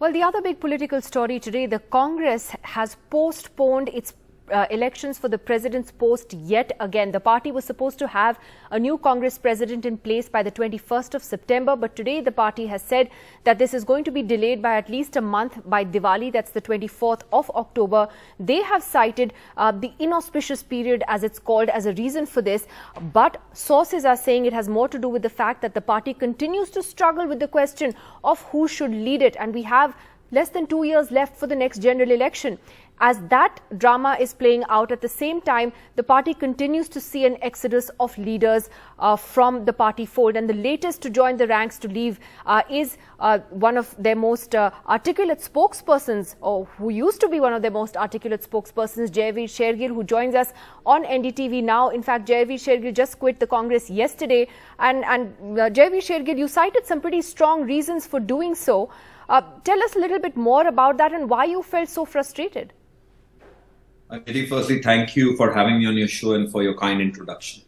Well, the other big political story today, the Congress has postponed its elections for the president's post yet again. The party was supposed to have a new Congress president in place by the 21st of September, but today the party has said that this is going to be delayed by at least a month by Diwali, that's the 24th of October. They have cited the inauspicious period, as it's called, as a reason for this, but sources are saying it has more to do with the fact that the party continues to struggle with the question of who should lead it, and we have less than 2 years left for the next general election. As that drama is playing out, at the same time, the party continues to see an exodus of leaders from the party fold. And the latest to join the ranks to leave is one of their most articulate spokespersons, or who used to be one of their most articulate spokespersons, Jaiveer Shergill, who joins us on NDTV now. In fact, Jaiveer Shergill just quit the Congress yesterday. And Jaiveer Shergill, you cited some pretty strong reasons for doing so. Tell us a little bit more about that and why you felt so frustrated. Nidhi, firstly, thank you for having me on your show and for your kind introduction.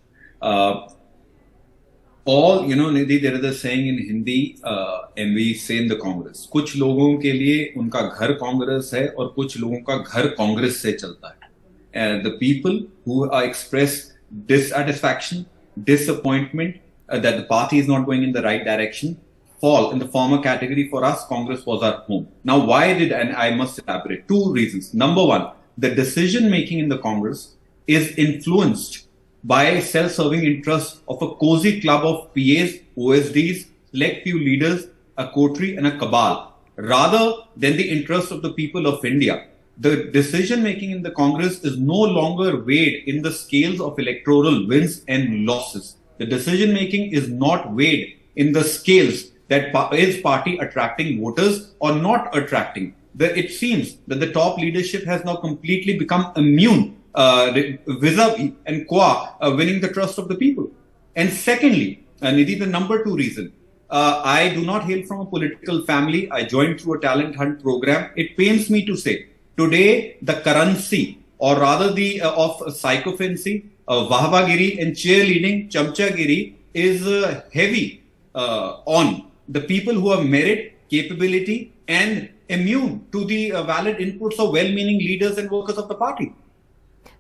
Nidhi, there is a saying in Hindi, and we say in the Congress, कुछ लोगों के लिए उनका घर कांग्रेस है और कुछ लोगों का घर कांग्रेस से चलता है. The people who express dissatisfaction, disappointment that the party is not going in the right direction fall in the former category. For us, Congress was our home. Now, and I must elaborate, two reasons. Number one, the decision making in the Congress is influenced by self-serving interests of a cozy club of PAs, OSDs, select few leaders, a coterie and a cabal, rather than the interests of the people of India. The decision making in the Congress is no longer weighed in the scales of electoral wins and losses. The decision making is not weighed in the scales that is party attracting voters or not attracting. It seems that the top leadership has now completely become immune vis-a-vis and qua winning the trust of the people. And secondly, Nidhi, the number two reason, I do not hail from a political family. I joined through a talent hunt program. It pains me to say, today the currency, or rather the of sycophancy, wahbagiri and cheerleading, chamchagiri is heavy on the people who have merit, capability and immune to the valid inputs of well-meaning leaders and workers of the party.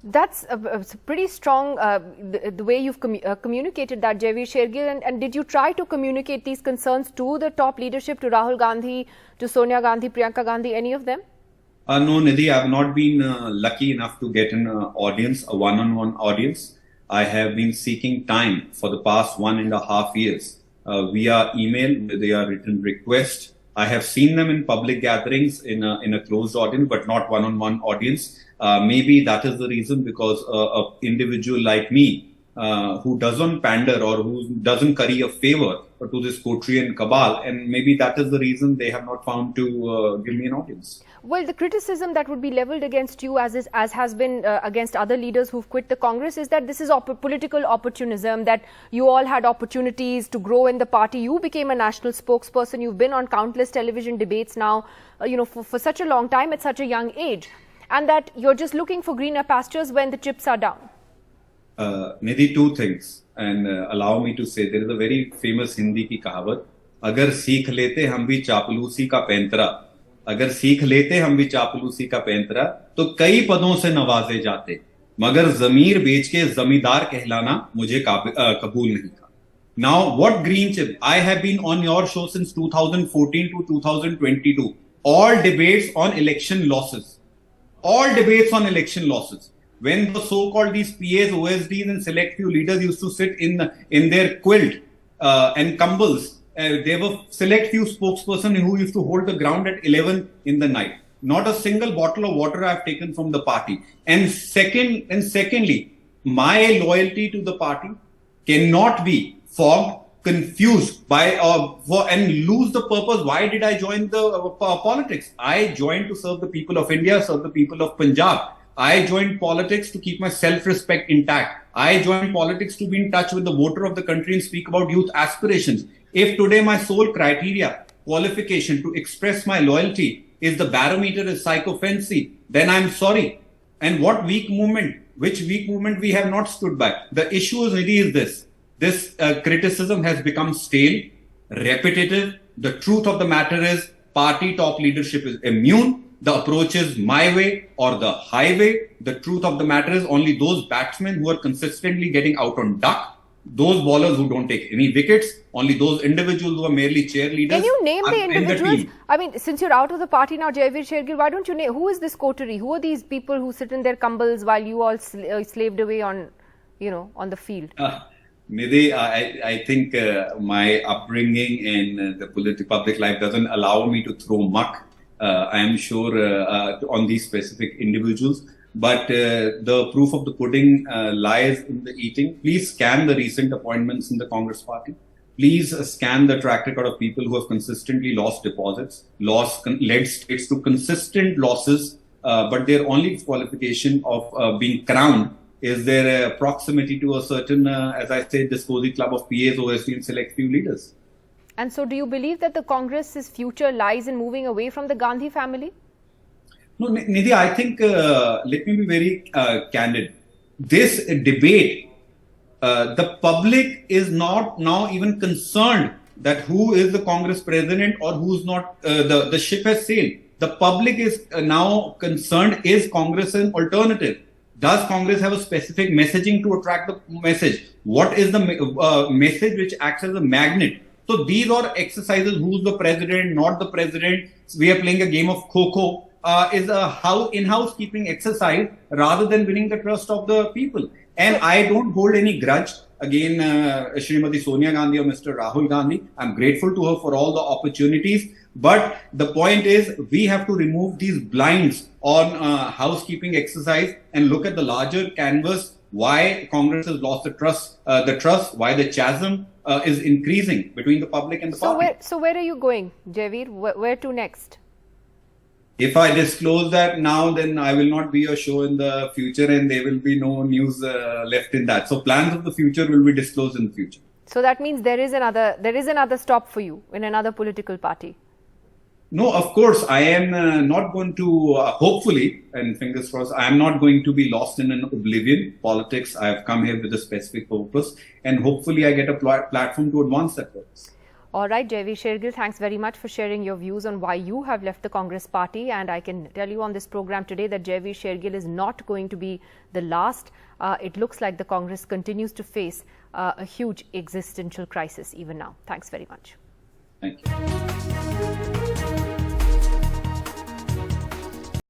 That's pretty strong, the way you've communicated that, Jaiveer Shergill. And did you try to communicate these concerns to the top leadership, to Rahul Gandhi, to Sonia Gandhi, Priyanka Gandhi, any of them? No, Nidhi, I have not been lucky enough to get an audience, a one-on-one audience. I have been seeking time for the past 1.5 years via email, via written request. I have seen them in public gatherings in a closed audience, but not one-on-one audience. Maybe that is the reason, because an individual like me, who doesn't pander or who doesn't curry a favor to this coterie and cabal, and maybe that is the reason they have not found to give me an audience. Well, the criticism that would be leveled against you, as has been against other leaders who've quit the Congress, is that this is political opportunism, that you all had opportunities to grow in the party. You became a national spokesperson. You've been on countless television debates now, for such a long time at such a young age, and that you're just looking for greener pastures when the chips are down. Nidhi, two things, and allow me to say, there is a very famous Hindi ki kahavat, agar seekh lete hum bhi chaaplusi ka पैंतरा, अगर सीख लेते हम भी चापलूसी का पैंतरा तो कई पदों से नवाजे जाते, मगर जमीर बेच के जमींदार कहलाना मुझे कबूल नहीं था. Now, what green chip? I have been on your show since 2014 to 2022. All debates on election losses. All debates on election losses. When the so-called these PAs, OSDs and select few leaders used to sit in their quilt and cumbles, there were select few spokespersons who used to hold the ground at 11 in the night. Not a single bottle of water I have taken from the party. And secondly, my loyalty to the party cannot be fogged, confused by and lose the purpose. Why did I join the politics? I joined to serve the people of India, serve the people of Punjab. I joined politics to keep my self-respect intact. I joined politics to be in touch with the voter of the country and speak about youth aspirations. If today my sole criteria, qualification to express my loyalty is the barometer is sycophancy, then I'm sorry. And which weak movement we have not stood by? The issue is, Nidhi, is this. This criticism has become stale, repetitive. The truth of the matter is party top leadership is immune. The approach is my way or the highway. The truth of the matter is only those batsmen who are consistently getting out on duck, those bowlers who don't take any wickets, only those individuals who are merely cheerleaders. Can you name the are in individuals? team. I mean, since you're out of the party now, Jaivir Shergill, why don't you name, who is this coterie? Who are these people who sit in their cumbals while you all slaved away on, on the field? Nidhi, I think my upbringing and the public life doesn't allow me to throw muck. I am sure on these specific individuals, but the proof of the pudding lies in the eating. Please scan the recent appointments in the Congress party. Please scan the track record of people who have consistently lost deposits, led states to consistent losses, but their only qualification of being crowned is their proximity to a certain, as I said, disposing club of PAs, OSD and select few leaders. And so do you believe that the Congress's future lies in moving away from the Gandhi family? No, Nidhi, I think, let me be very candid. This debate, the public is not now even concerned that who is the Congress president or who's not, the ship has sailed. The public is now concerned, is Congress an alternative? Does Congress have a specific messaging to attract the message? What is the message which acts as a magnet? So these are exercises, who's the president, not the president. We are playing a game of Kho-Kho, is a in-house keeping exercise rather than winning the trust of the people. And I don't hold any grudge again, Srimati Sonia Gandhi or Mr. Rahul Gandhi. I'm grateful to her for all the opportunities. But the point is, we have to remove these blinds on housekeeping exercise and look at the larger canvas, why Congress has lost the trust, why the chasm is increasing between the public and the party. So where are you going, Jaivir? Where to next? If I disclose that now, then I will not be a show in the future and there will be no news left in that. So plans of the future will be disclosed in the future. So that means there is another stop for you in another political party. No, of course, I am not going to, hopefully, and fingers crossed, I am not going to be lost in an oblivion. Politics, I have come here with a specific purpose, and hopefully I get a platform to advance that purpose. All right, Jaivir Shergill, thanks very much for sharing your views on why you have left the Congress party. And I can tell you on this program today that Jaivir Shergill is not going to be the last. It looks like the Congress continues to face a huge existential crisis even now. Thanks very much. Thank you.